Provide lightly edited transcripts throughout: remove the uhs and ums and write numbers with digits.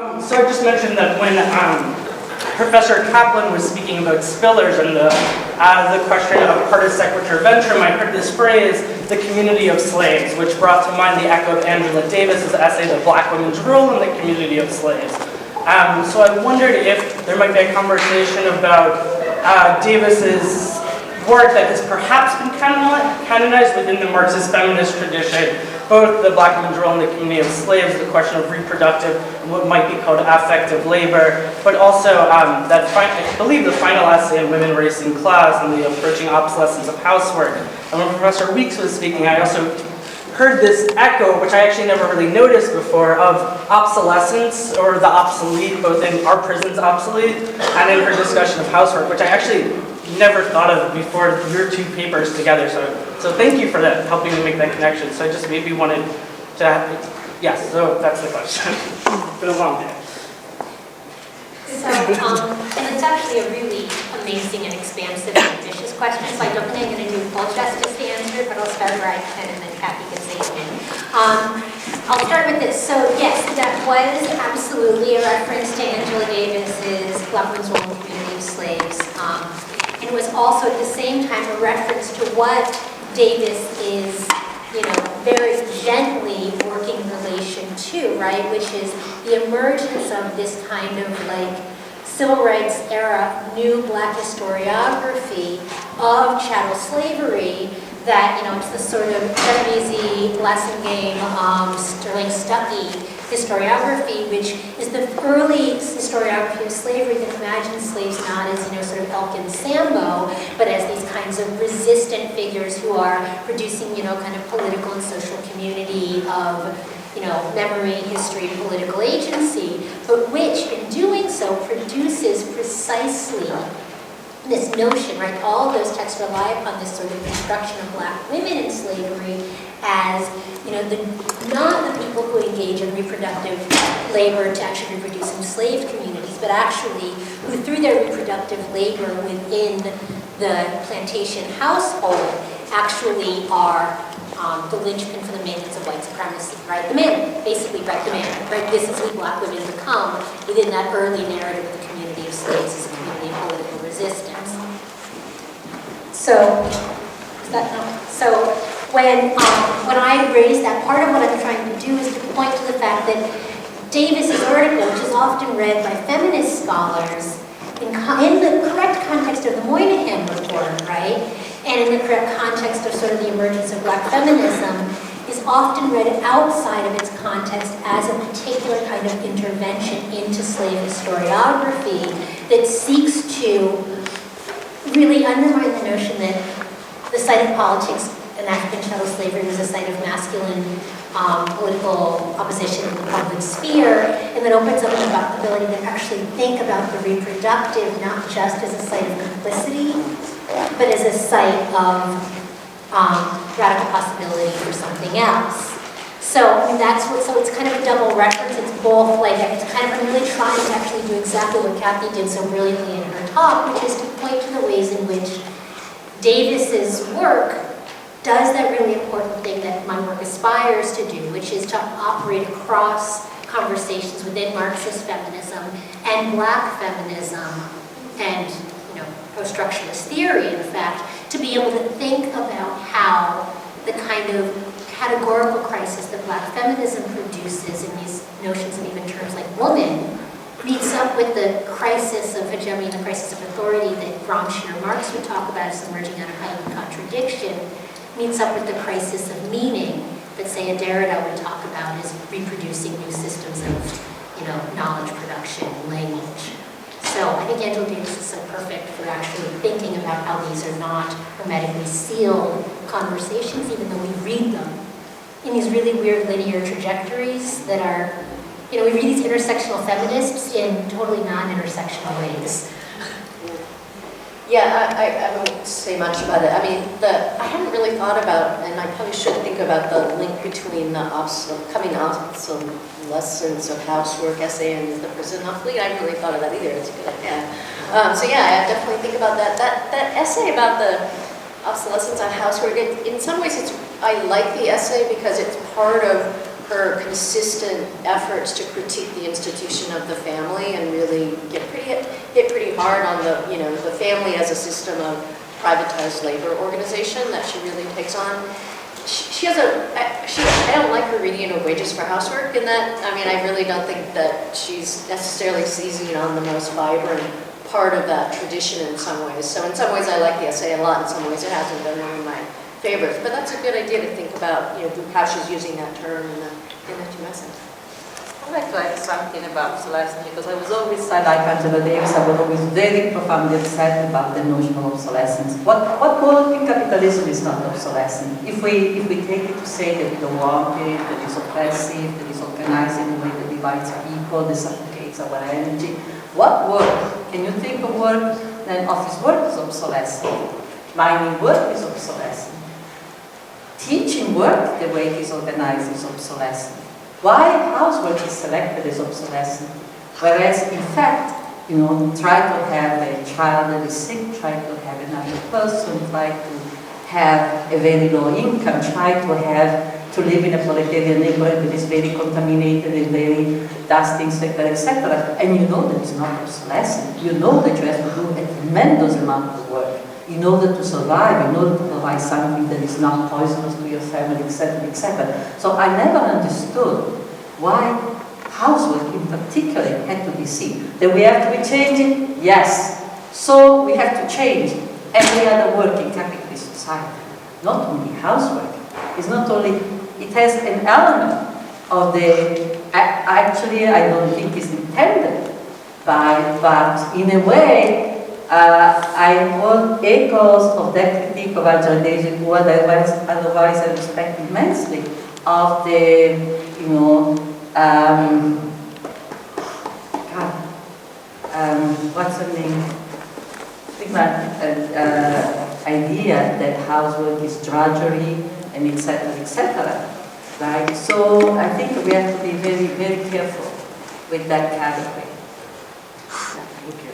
So I just mentioned that when Professor Kaplan was speaking about spillers and the question of parta sequitur ventrum, I heard this phrase, the community of slaves, which brought to mind the echo of Angela Davis's essay, The Black Women's Role in the Community of Slaves. So I wondered if there might be a conversation about Davis's work that has perhaps been canonized within the Marxist feminist tradition, both the Black women's role in the community of slaves, the question of reproductive, what might be called affective labor, but also I believe the final essay on women, race, and class and the approaching obsolescence of housework. And when Professor Weeks was speaking, I also heard this echo, which I actually never really noticed before, of obsolescence, or the obsolete, both in Our Prison's Obsolete and in her discussion of housework, which I actually never thought of before your two papers together. So thank you for that, helping me make that connection. So I just maybe wanted to, yes, so that's the question. It's been a long day. So, and it's actually a really amazing and expansive and ambitious question, so I don't think I'm going to do full justice to answer, but I'll start where I can, and then Kathi can say it. I'll start with this. So yes, that was absolutely a reference to Angela Davis's Black Women's Role in the Community of Slaves. And it was also at the same time a reference to what Davis is, very gently working in relation to, right? Which is the emergence of this kind of civil rights era new Black historiography of chattel slavery that, it's the sort of Easy, lesson game, Sterling Stuckey historiography, which is the early historiography of slavery that imagines slaves not as, sort of Elkin Sambo, but as these kinds of resistant figures who are producing, kind of political and social community of, memory, history, and political agency, but which, in doing so, produces precisely this notion, right? All of those texts rely upon this sort of construction of Black women in slavery as, not the people who engage in reproductive labor to actually reproduce enslaved communities, but actually who, through their reproductive labor within the plantation household, actually are the linchpin for the maintenance of white supremacy, right? The man, basically, right? The man, right? This is who Black women become within that early narrative of the community of slaves as a community of political resistance. So, when I raise that, part of what I'm trying to do is to point to the fact that Davis's article, which is often read by feminist scholars, in the correct context of the Moynihan report, right? And in the correct context of sort of the emergence of Black feminism, is often read outside of its context as a particular kind of intervention into slave historiography that seeks to really undermine the notion that the site of politics in African chattel slavery was a site of masculine political opposition in the public sphere, and that opens up the ability to actually think about the reproductive not just as a site of complicity, but as a site of radical possibility for something else. So so it's kind of a double reference. It's both I'm really trying to actually do exactly what Kathi did so brilliantly in her talk, which is to point to the ways in which Davis's work does that really important thing that my work aspires to do, which is to operate across conversations within Marxist feminism and Black feminism and post-structuralist theory, in fact, to be able to think about how the kind of categorical crisis that Black feminism produces in these notions and even terms like woman meets up with the crisis of hegemony and the crisis of authority that Gramsci or Marx would talk about as emerging out of heightened contradiction, meets up with the crisis of meaning that, say, a Derrida would talk about as reproducing new systems of, knowledge production and language. So I think Angela Davis is so perfect for actually thinking about how these are not hermetically sealed conversations, even though we read them in these really weird linear trajectories that are, we read these intersectional feminists in totally non-intersectional ways. Yeah, I won't say much about it. I mean, I hadn't really thought about, and I probably should think about the link between the coming obsolescence of housework essay and the prison obsolete. I haven't really thought of that either. It's a good idea. So yeah, I definitely think about that. That essay about the obsolescence of housework, in some ways I like the essay because it's part of her consistent efforts to critique the institution of the family and really hit pretty hard on the, you know, the family as a system of privatized labor organization that she really takes on. I don't like her reading of Wages for Housework in that. I mean, I really don't think that she's necessarily seizing on the most vibrant part of that tradition in some ways. So in some ways I like the essay a lot, in some ways it hasn't been one of my favorites. But that's a good idea to think about, you know, how she's using that term in the two essays. I'd like to add something about obsolescence, because I was always, like Angela Davis, I was always very profoundly upset about the notion of obsolescence. What work in capitalism is not obsolescent? If we take it to say that we don't want it, that it's oppressive, that it's organized in a way that divides people, that suffocates our energy, what work? Can you think of work? Then office work is obsolescent. Mining work is obsolescent. Teaching work, the way it is organized, is obsolescent. Why housework is selected as obsolescent? Whereas, in fact, you know, try to have a child that is sick, try to have another person, try to have a very low income, try to live in a proletarian neighborhood that is very contaminated and very dusty, etc., etc. And you know that it's not obsolescent. You know that you have to do a tremendous amount of work in order to survive, in order to provide something that is not poisonous to your family, etc., etc. So I never understood why housework in particular had to be seen. That we have to be changing? Yes. So we have to change every other work in capitalist society. Not only housework. It's not only, it has an element of the, actually I don't think it's intended but in a way, I want echoes of that critique of Angela Davis, who otherwise I respect immensely, of the, you know, what's her name? Idea that housework is drudgery and etc., etc. Right? So I think we have to be very, very careful with that category. Thank you.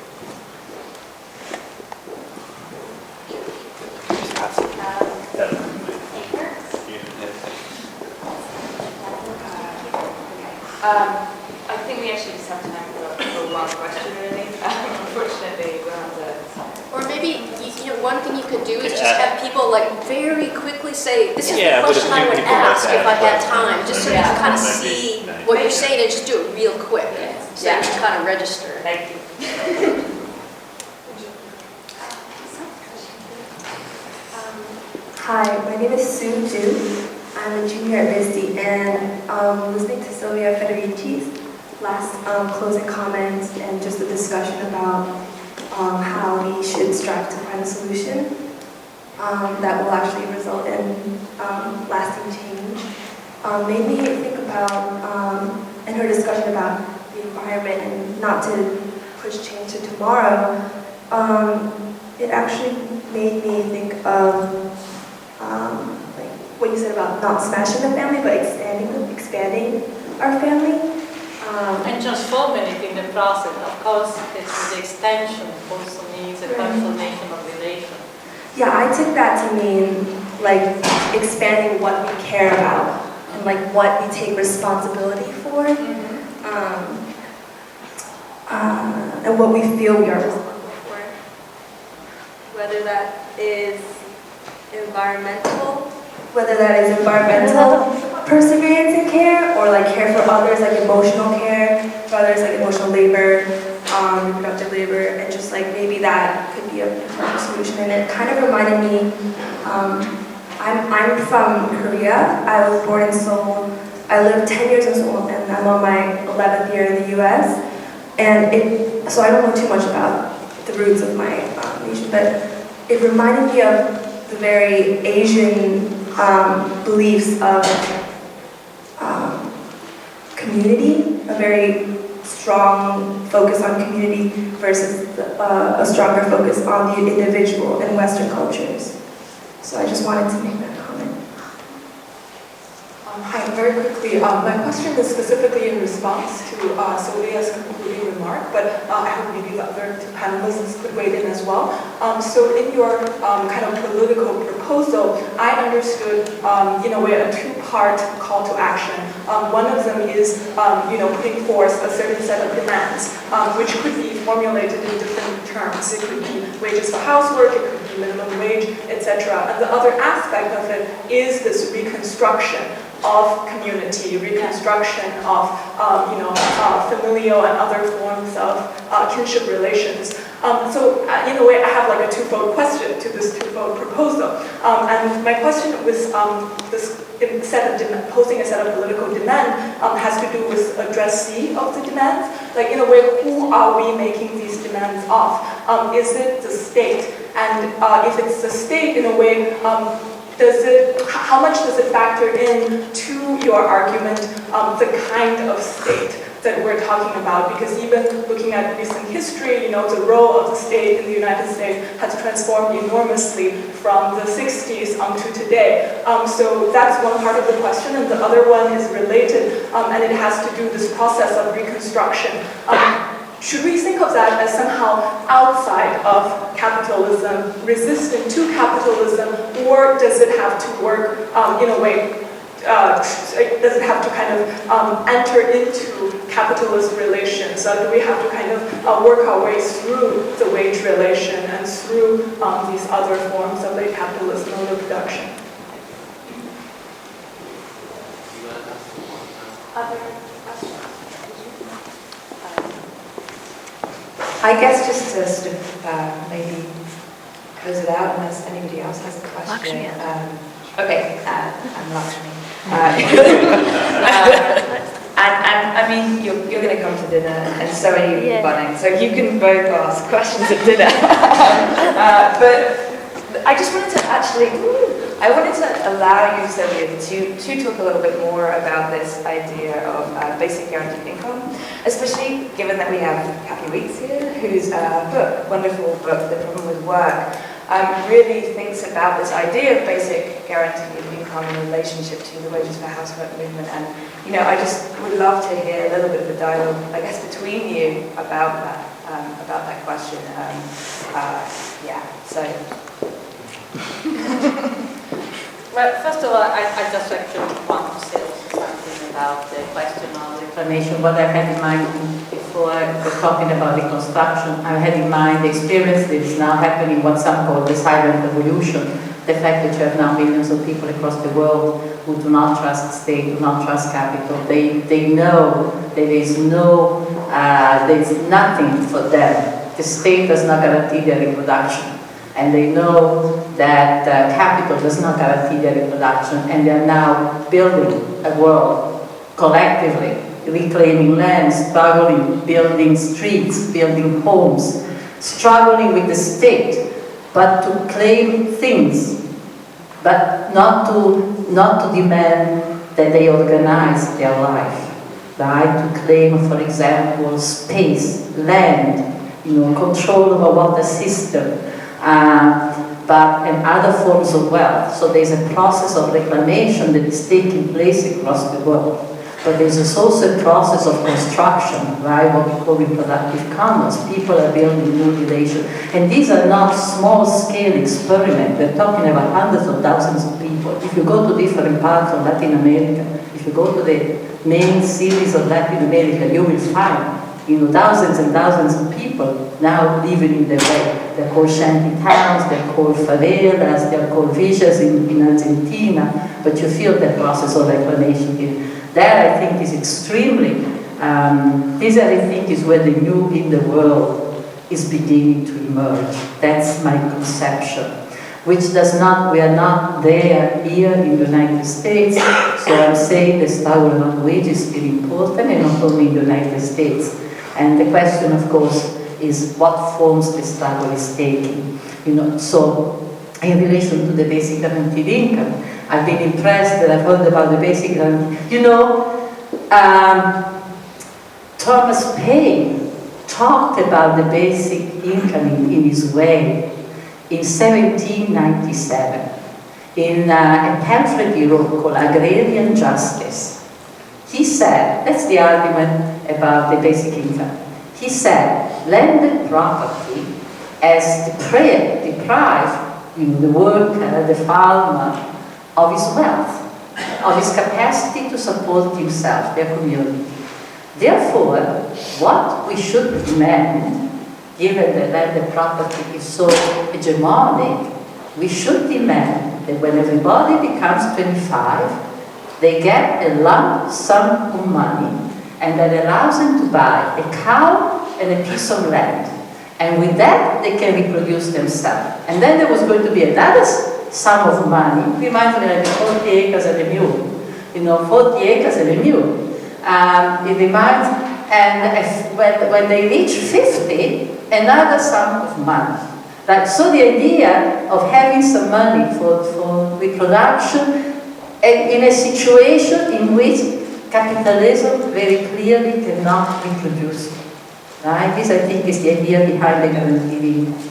I think we actually just have time for one question, really. Unfortunately, we're on the... Or maybe, you know, one thing you could do is just have people like very quickly say, this is the question I would ask if I had time, just so you can kind of see what you're saying and just do it real quick. So you can kind of register. Thank you. Hi, my name is Sue Ju. I'm a junior at RISD, and listening to Silvia Federici's last closing comments and just the discussion about how we should strive to find a solution that will actually result in lasting change, made me think about, and her discussion about the environment and not to push change to tomorrow, it actually made me think of like what you said about not smashing the family, but expanding our family. And transforming it in the process. Of course, the extension also means a transformation of relation. Yeah, I took that to mean like expanding what we care about and like what we take responsibility for, and what we feel we are responsible for. Whether that is environmental perseverance and care, or like care for others, like emotional care for others, like emotional labor, reproductive labor, and just like maybe that could be a potential solution. And it kind of reminded me, I'm from Korea. I was born in Seoul. I lived 10 years in Seoul, and I'm on my 11th year in the U.S. And so I don't know too much about the roots of my nation, but it reminded me of the very Asian beliefs of community, a very strong focus on community versus a stronger focus on the individual in Western cultures. So I just wanted to make that comment. Hi, very quickly, my question is specifically in response to Silvia's concluding remark, but I hope maybe the other panelists could weigh in as well. So in your kind of political proposal, I understood, in a way, a two-part call to action. One of them is, putting forth a certain set of demands, which could be formulated in different terms. It could be wages for housework, it could be minimum wage, etc. And the other aspect of it is this reconstruction of community, reconstruction of familial and other forms of kinship relations. So in a way, I have like a twofold question to this twofold proposal. And my question was this posing a set of political demand has to do with addressee of the demands. Like in a way, who are we making these demands of? Is it the state? And if it's the state, in a way, how much does it factor in to your argument the kind of state that we're talking about? Because even looking at recent history, the role of the state in the United States has transformed enormously from the 60s to today. So that's one part of the question, and the other one is related, and it has to do with this process of reconstruction. Should we think of that as somehow outside of capitalism, resistant to capitalism, or does it have to work in a way, does it have to kind of enter into capitalist relations? Do we have to kind of work our way through the wage relation and through these other forms of late capitalism or production? Other questions? I guess just to sort of maybe close it out unless anybody else has a question. Okay, I'm Lakshmi. And I mean, you're going to come to dinner, and so are you, Bunning. So you can both ask questions at dinner. But I just wanted to I wanted to allow you, Silvia, to talk a little bit more about this idea of basic guaranteed income, especially given that we have Kathi Weeks here, whose wonderful book, The Problem with Work, really thinks about this idea of basic guaranteed income in relationship to the wages for housework movement. And, I just would love to hear a little bit of a dialogue, I guess, between you about that question. Well, first of all, I just actually want to say something about the question of reclamation. What I had in mind before I was talking about reconstruction, I had in mind the experience that is now happening, what some call the silent revolution. The fact that you have now millions of people across the world who do not trust state, do not trust capital. They know that there's nothing for them. The state does not guarantee their reproduction. And they know that capital does not guarantee their reproduction, and they're now building a world collectively, reclaiming land, struggling, building streets, building homes, struggling with the state, but to claim things, but not to demand that they organize their life, right? To claim, for example, space, land, control over water system, and other forms of wealth. So there's a process of reclamation that is taking place across the world. But there's also a process of construction, right? What we call reproductive commons. People are building new relations. And these are not small-scale experiments. We're talking about hundreds of thousands of people. If you go to different parts of Latin America, if you go to the main cities of Latin America, you will find thousands and thousands of people now living in the way. They're called shanty towns, they're called favelas, they're called villas in Argentina, but you feel the process of reclamation here. That, I think, is extremely, this, I think, is where the new in the world is beginning to emerge. That's my conception, which does not, we are not there here in the United States, so I'm saying the struggle around wages is still important, and not only in the United States. And the question, of course, is what forms the struggle is taking. So in relation to the basic guaranteed income, I've been impressed that I've heard about the basic guaranteed. Thomas Paine talked about the basic income in his way in 1797 in a pamphlet he wrote called Agrarian Justice. He said, that's the argument about the basic income. He said, landed property as deprived the worker, the farmer, of his wealth, of his capacity to support himself, their community. Therefore, what we should demand, given that landed property is so hegemonic, we should demand that when everybody becomes 25, they get a lump sum of money, and that allows them to buy a cow and a piece of land. And with that, they can reproduce themselves. And then there was going to be another sum of money. Reminds me like 40 acres and a mule. 40 acres and a mule. It reminds, and when they reach 50, another sum of money. Right? So the idea of having some money for reproduction in a situation in which capitalism very clearly cannot reproduce. Right? This, I think, is the idea behind the guaranteed income.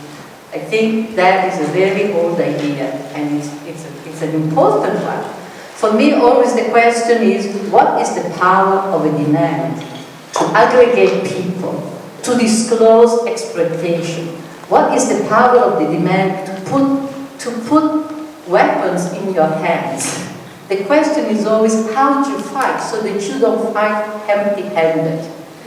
I think that is a very old idea, and it's an important one. For me, always the question is, what is the power of a demand to aggregate people, to disclose exploitation? What is the power of the demand to put weapons in your hands? The question is always, how do you fight so that you don't fight empty-handed?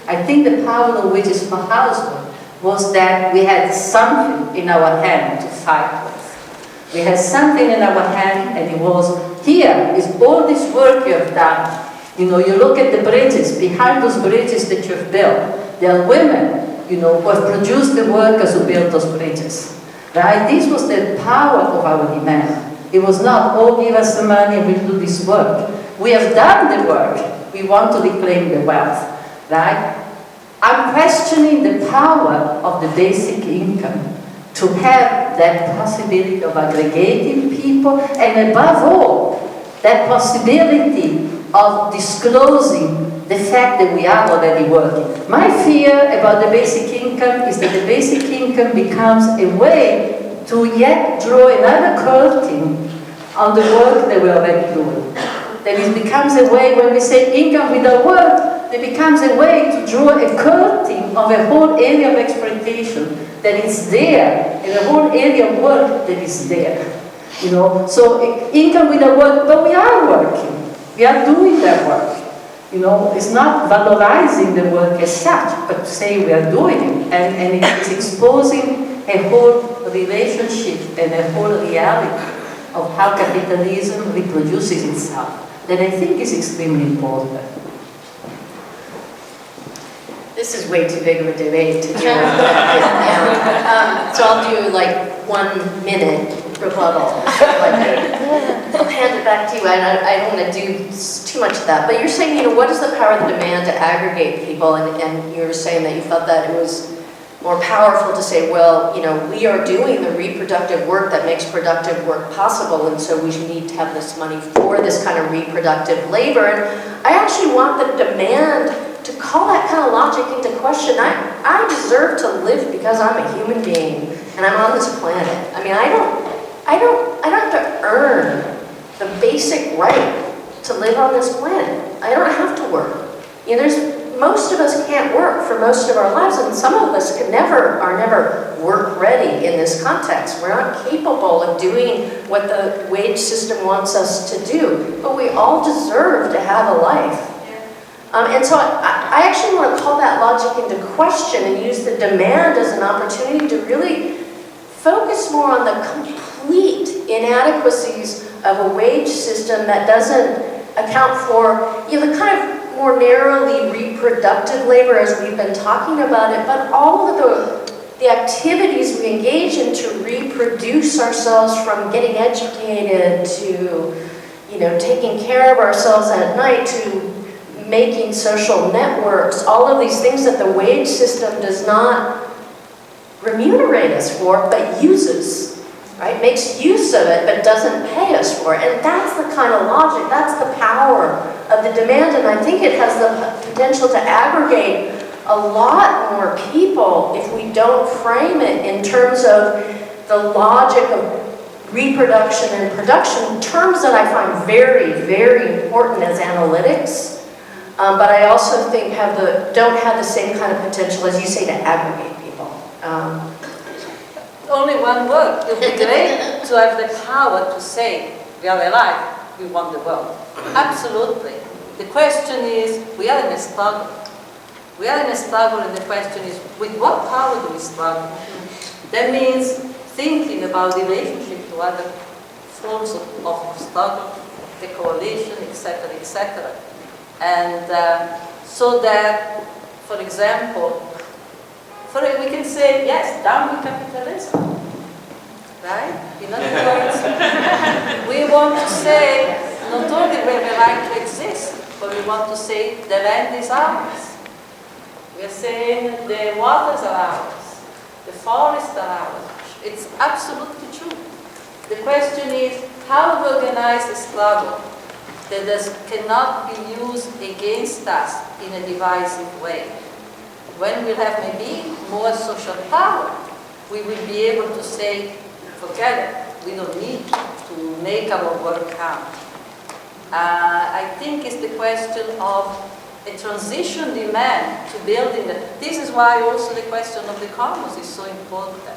I think the power of wages for housework was that we had something in our hand to fight with. We had something in our hand, and it was, here is all this work you have done. You look at the bridges, behind those bridges that you've built, there are women, who have produced the workers who built those bridges. Right? This was the power of our demand. It was not, oh, give us the money and we'll do this work. We have done the work. We want to reclaim the wealth. Right? I'm questioning the power of the basic income to have that possibility of aggregating people, and above all, that possibility of disclosing the fact that we are already working. My fear about the basic income is that the basic income becomes a way to yet draw another curtain on the work that we're already doing. That it becomes a way, when we say income without work, it becomes a way to draw a curtain of a whole area of exploitation that is there, and a whole area of work that is there. So income without work, but we are working. We are doing that work. It's not valorizing the work as such, but to say we are doing it, and it is exposing a whole relationship and a whole reality of how capitalism reproduces itself, that I think is extremely important. This is way too big of a debate to do. So I'll do like 1 minute rebuttal. I'll hand it back to you. I don't want to do too much of that. But you're saying, what is the power of the demand to aggregate people? And you were saying that you felt that it was more powerful to say, well, we are doing the reproductive work that makes productive work possible, and so we need to have this money for this kind of reproductive labor. And I actually want the demand to call that kind of logic into question. I deserve to live because I'm a human being and I'm on this planet. I mean, I don't have to earn the basic right to live on this planet. I don't have to work. Most of us can't work for most of our lives, and some of us are never work ready in this context. We're not capable of doing what the wage system wants us to do, but we all deserve to have a life. And so I actually want to call that logic into question and use the demand as an opportunity to really focus more on the complete inadequacies of a wage system that doesn't account for the kind of more narrowly reproductive labor as we've been talking about it, but all of the activities we engage in to reproduce ourselves, from getting educated to taking care of ourselves at night to making social networks, all of these things that the wage system does not remunerate us for, but uses, right? Makes use of it, but doesn't pay us for it. And that's the kind of logic, that's the power of the demand, and I think it has the potential to aggregate a lot more people if we don't frame it in terms of the logic of reproduction and production, terms that I find very, very important as analytics. but I also think don't have the same kind of potential, as you say, to aggregate people. Only one word. It would be great to have the power to say, we are alive, we want the world. Absolutely. The question is, we are in a struggle. We are in a struggle, and the question is, with what power do we struggle? That means thinking about the relationship to other forms of struggle, the coalition, etc., etc. And so that, for example, we can say, yes, down with capitalism, right? In other words, we want to say, not only we have a right to exist, but we want to say the land is ours. We are saying the waters are ours, the forests are ours. It's absolutely true. The question is how to organize a struggle that cannot be used against us in a divisive way. When we have maybe more social power, we will be able to say, forget it, we don't need to make our work count. I think it's the question of a transition demand to building that. This is why also the question of the commons is so important.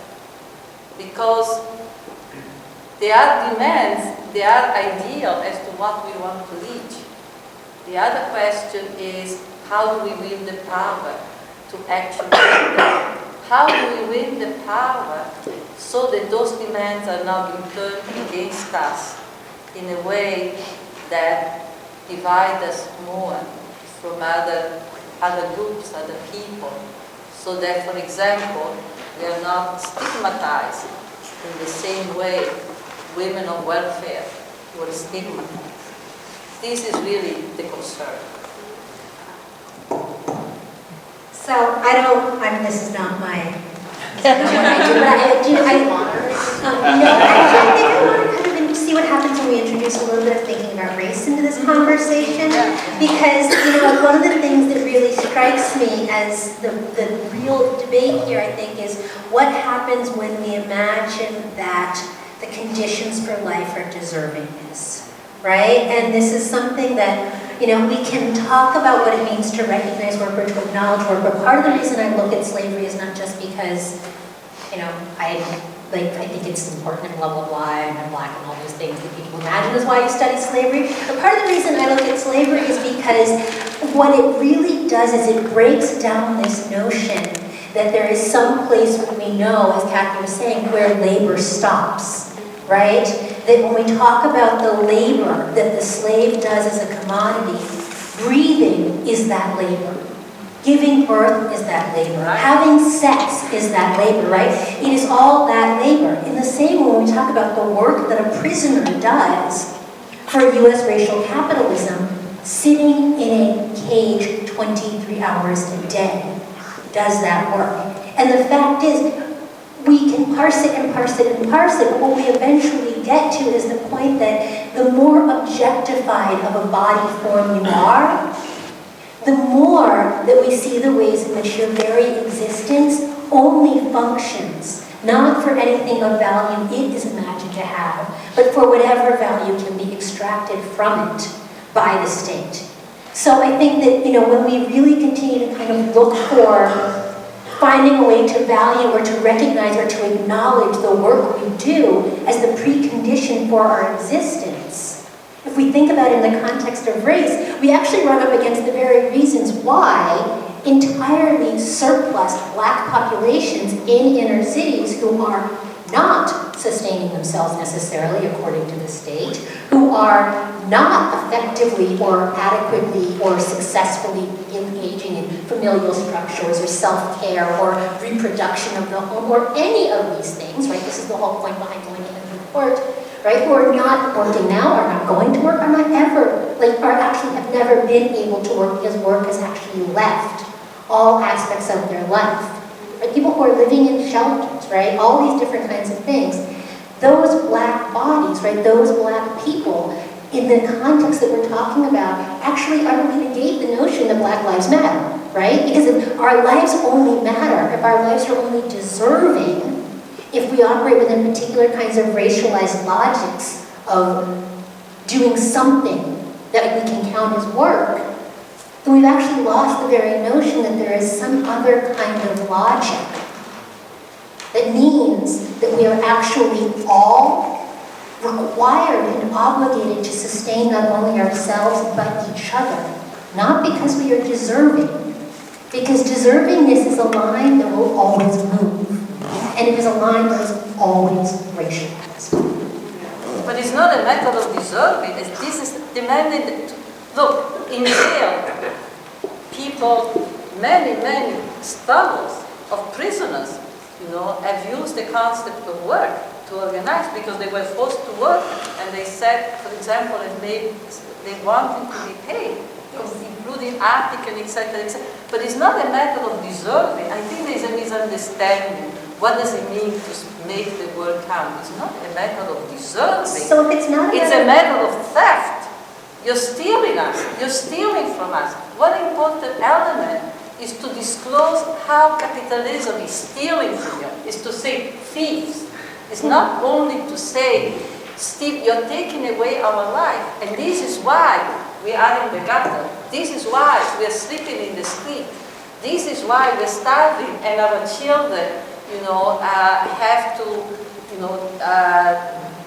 Because there are demands, they are ideal as to what we want to reach. The other question is, how do we win the power to actually win them? How do we win the power so that those demands are not being turned against us in a way that divide us more from other groups, other people, so that, for example, we are not stigmatized in the same way women on welfare were stigmatized. This is really the concern. So this is not my, what I do, but I think I want to kind of see what happens when we introduce a little bit of thinking about race into this conversation. Because, one of the things that really strikes me as the real debate here, I think, is what happens when we imagine that the conditions for life are deservingness, right? And this is something that, we can talk about what it means to recognize work or to acknowledge work, but part of the reason I look at slavery is not just because, I think it's important and blah, blah, blah, and I'm black and all those things that people imagine is why you study slavery. But part of the reason I look at slavery is because what it really does is it breaks down this notion that there is some place we know, as Kathi was saying, where labor stops, right? That when we talk about the labor that the slave does as a commodity, breathing is that labor. Giving birth is that labor. Having sex is that labor, right? It is all that labor. In the same way, when we talk about the work that a prisoner does for U.S. racial capitalism, sitting in a cage 23 hours a day does that work. And the fact is, we can parse it and parse it and parse it, but what we eventually get to is the point that the more objectified of a body form you are, the more that we see the ways in which your very existence only functions, not for anything of value it is imagined to have, but for whatever value can be extracted from it by the state. So I think that, when we really continue to kind of look for finding a way to value or to recognize or to acknowledge the work we do as the precondition for our existence, if we think about it in the context of race, we actually run up against the very reasons why entirely surplus black populations in inner cities who are not sustaining themselves necessarily according to the state, who are not effectively or adequately or successfully engaging in familial structures or self-care or reproduction of the home or any of these things, right? This is the whole point behind going in the report, right? Who are not working now, are not going to work, are not ever, are actually have never been able to work because work has actually left all aspects of their life. Right? People who are living in shelters, right? All these different kinds of things. Those black bodies, right? Those black people, in the context that we're talking about, actually are going to negate the notion that black lives matter, right? Because if our lives only matter, if our lives are only deserving, if we operate within particular kinds of racialized logics of doing something that we can count as work, And we've actually lost the very notion that there is some other kind of logic that means that we are actually all required and obligated to sustain not only ourselves but each other. Not because we are deserving, because deservingness is a line that will always move, and it is a line that is always racialized. But it's not a matter of deserving. This is demanding. Look, in jail, people, many struggles of prisoners, have used the concept of work to organize because they were forced to work, and they said, for example, and they wanted to be paid, including article, etc., etc. But it's not a matter of deserving. I think there's a misunderstanding. What does it mean to make the work count? It's not a matter of deserving. So if it's not It's a matter of theft. You're stealing us. You're stealing from us. One important element is to disclose how capitalism is stealing from you. Is to say thieves. It's not only to say, Steve, you're taking away our life, and this is why we are in the gutter. This is why we're sleeping in the street. This is why we're starving, and our children, have to,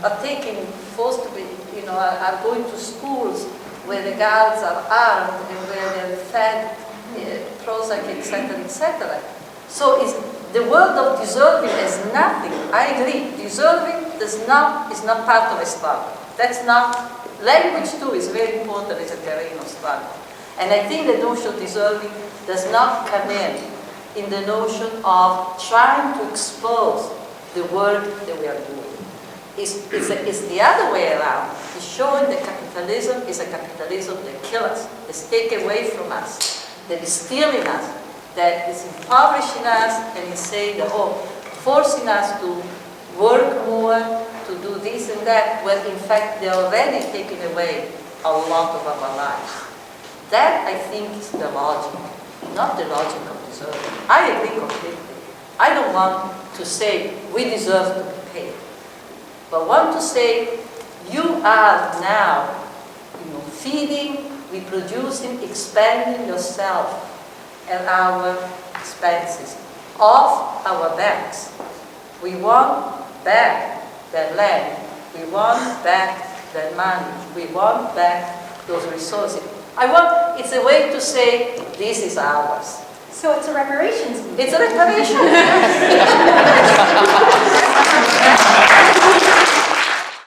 are taken, forced to be, are going to schools where the guards are armed and where they're fed Prozac, etc., etc. So the word of deserving is nothing. I agree. Deserving is not part of a struggle. That's not. Language too is very important as a terrain of struggle. And I think the notion of deserving does not come in the notion of trying to expose the work that we are doing. It's the other way around. It's showing that capitalism is a capitalism that kills us, that's taken away from us, that is stealing us, that is impoverishing us, and is saying that, forcing us to work more, to do this and that, when in fact they're already taking away a lot of our lives. That, I think, is the logic, not the logic of deserving. I agree completely. I don't want to say we deserve to be paid, but want to say you are now, feeding, reproducing, expanding yourself at our expenses, off our backs. We want back that land. We want back that money. We want back those resources. It's a way to say this is ours. So it's a reparations movement. It's a reparation.